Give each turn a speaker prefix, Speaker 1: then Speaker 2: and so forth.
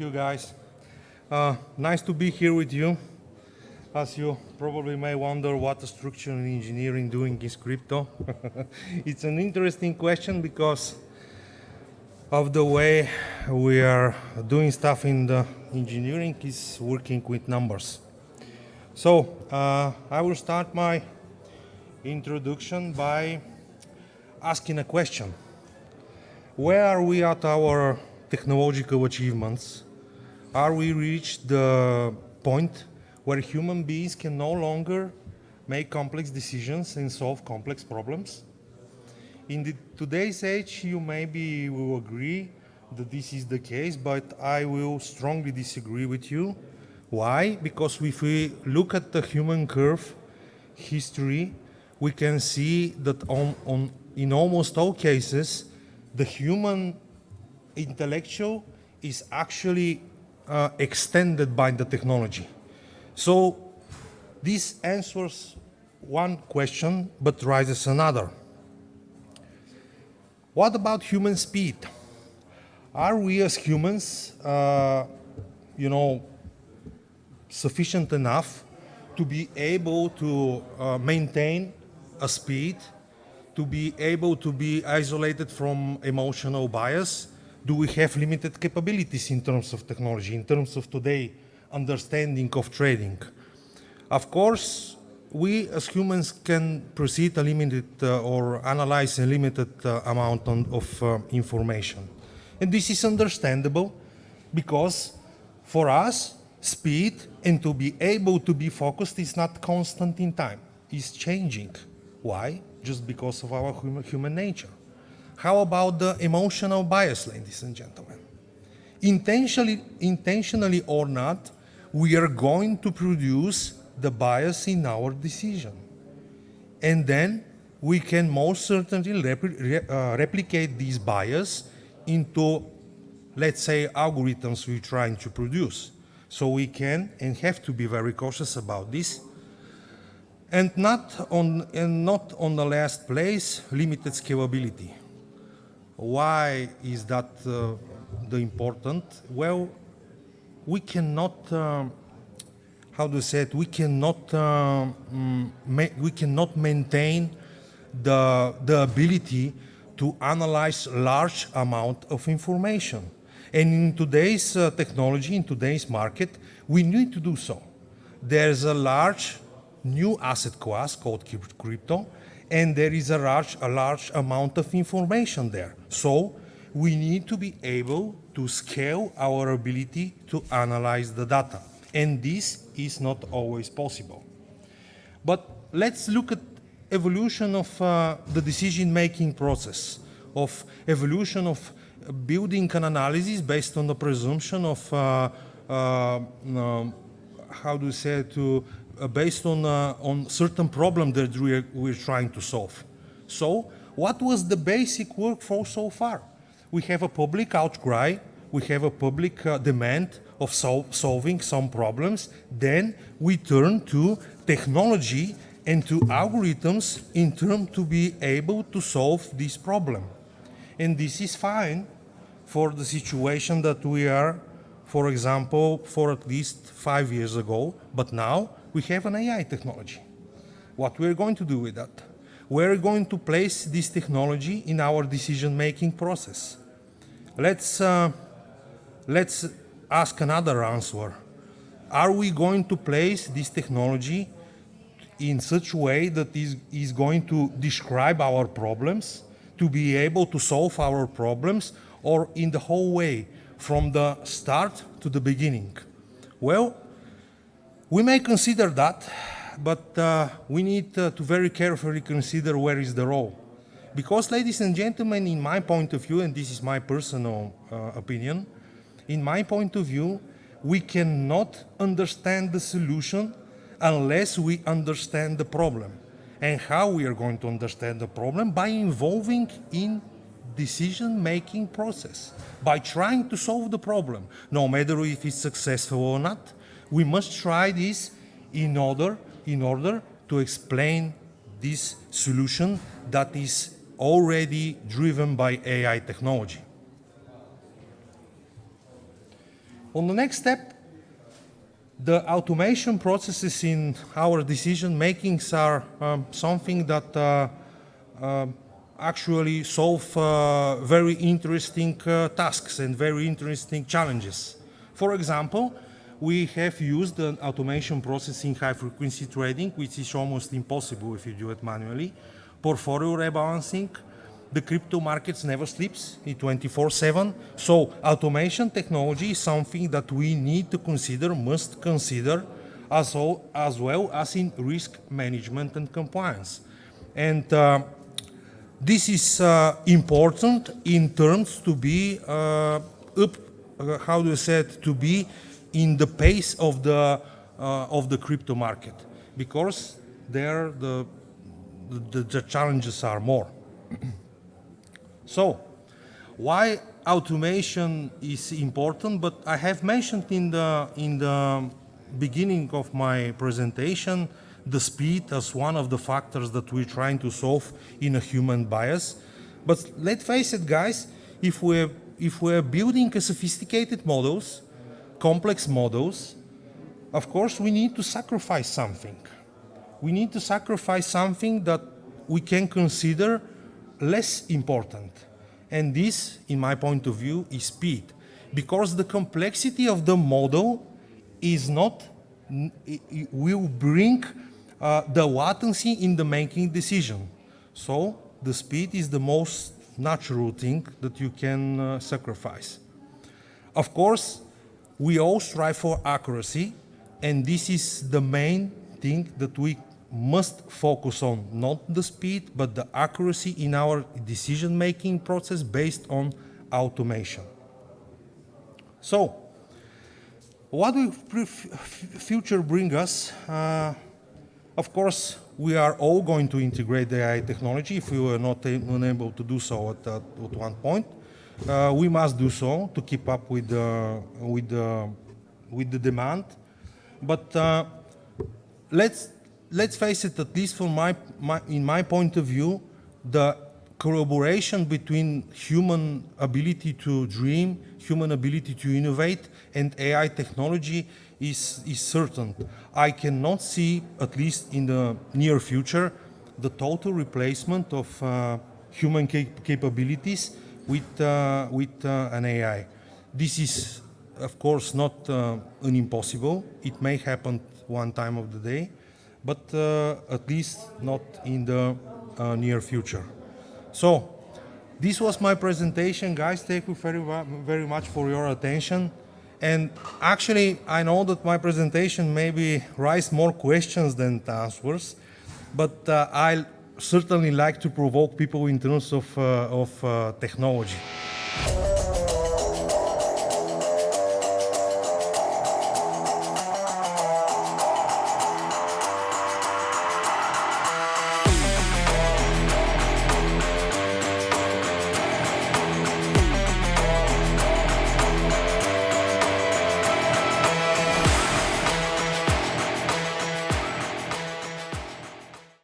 Speaker 1: Thank you, guys. Nice to be here with you. As you probably may wonder what structural engineering doing is crypto. It's an interesting question because of the way we are doing stuff in the engineering is working with numbers. So I will start my introduction by asking a question. Where are we at our technological achievements? Are we reached the point where human beings can no longer make complex decisions and solve complex problems? In today's age, you maybe will agree that this is the case, but I will strongly disagree with you. Why? Because if we look at the human curve history, we can see that in almost all cases, the human intellectual is actually extended by the technology. So this answers one question, but raises another. What about human speed? Are we as humans, sufficient enough to be able to maintain a speed, to be able to be isolated from emotional bias? Do we have limited capabilities in terms of technology, in terms of today understanding of trading? Of course, we as humans can proceed a limited or analyze a limited amount of information. And this is understandable because for us, speed and to be able to be focused is not constant in time, it's changing. Why? Just because of our human nature. How about the emotional bias, ladies and gentlemen? Intentionally or not, we are going to produce the bias in our decision. And then we can most certainly replicate these bias into, let's say, algorithms we're trying to produce. So we can and have to be very cautious about this. And not on the last place, limited scalability. Why is that the important? Well, we cannot, we cannot maintain the ability to analyze large amount of information. And in today's technology, in today's market, we need to do so. There's a large new asset class called crypto, and there is a large amount of information there. So we need to be able to scale our ability to analyze the data. And this is not always possible. But let's look at evolution of the decision-making process, of evolution of building an analysis based on the presumption of, based on certain problem that we're trying to solve. So what was the basic workflow so far? We have a public outcry, we have a public demand of solving some problems, then we turn to technology and to algorithms in terms to be able to solve this problem. And this is fine for the situation that we are, for example, for at least 5 years ago, but now we have an AI technology. What we're going to do with that? We're going to place this technology in our decision-making process. Let's ask another answer. Are we going to place this technology in such a way that is going to describe our problems, to be able to solve our problems, or in the whole way, from the start to the beginning? Well, we may consider that, but we need to very carefully consider where is the role. Because, ladies and gentlemen, in my point of view, and this is my personal opinion, in my point of view, we cannot understand the solution unless we understand the problem. And how we are going to understand the problem? By involving in decision-making process, by trying to solve the problem, no matter if it's successful or not. We must try this in order to explain this solution that is already driven by AI technology. On the next step, the automation processes in our decision makings are something that actually solve very interesting tasks and very interesting challenges. For example, we have used an automation process in high-frequency trading, which is almost impossible if you do it manually. Portfolio rebalancing. The crypto markets never sleeps, it's 24/7. So automation technology is something that we need to consider, must consider, as well as in risk management and compliance. And this is important in terms to be to be in the pace of the crypto market, because there the challenges are more. So, why automation is important? But I have mentioned in the beginning of my presentation the speed as one of the factors that we're trying to solve in a human bias. But let's face it, guys, if we're building a sophisticated models, complex models, of course we need to sacrifice something. We need to sacrifice something that we can consider less important. And this, in my point of view, is speed. Because the complexity of the model is not, it will bring the latency in the making decision. So the speed is the most natural thing that you can sacrifice. Of course, we all strive for accuracy, and this is the main thing that we must focus on, not the speed, but the accuracy in our decision-making process based on automation. So, what will future bring us? Of course, we are all going to integrate the AI technology if we were not unable to do so at one point. We must do so to keep up with the demand. But let's face it, at least from in my point of view, the collaboration between human ability to dream, human ability to innovate, and AI technology is certain. I cannot see, at least in the near future, the total replacement of human capabilities with an AI. This is, of course, not an impossible. It may happen one time of the day, but at least not in the near future. So, this was my presentation, guys. Thank you very much for your attention. And actually, I know that my presentation maybe raised more questions than answers, but I certainly like to provoke people in terms of technology.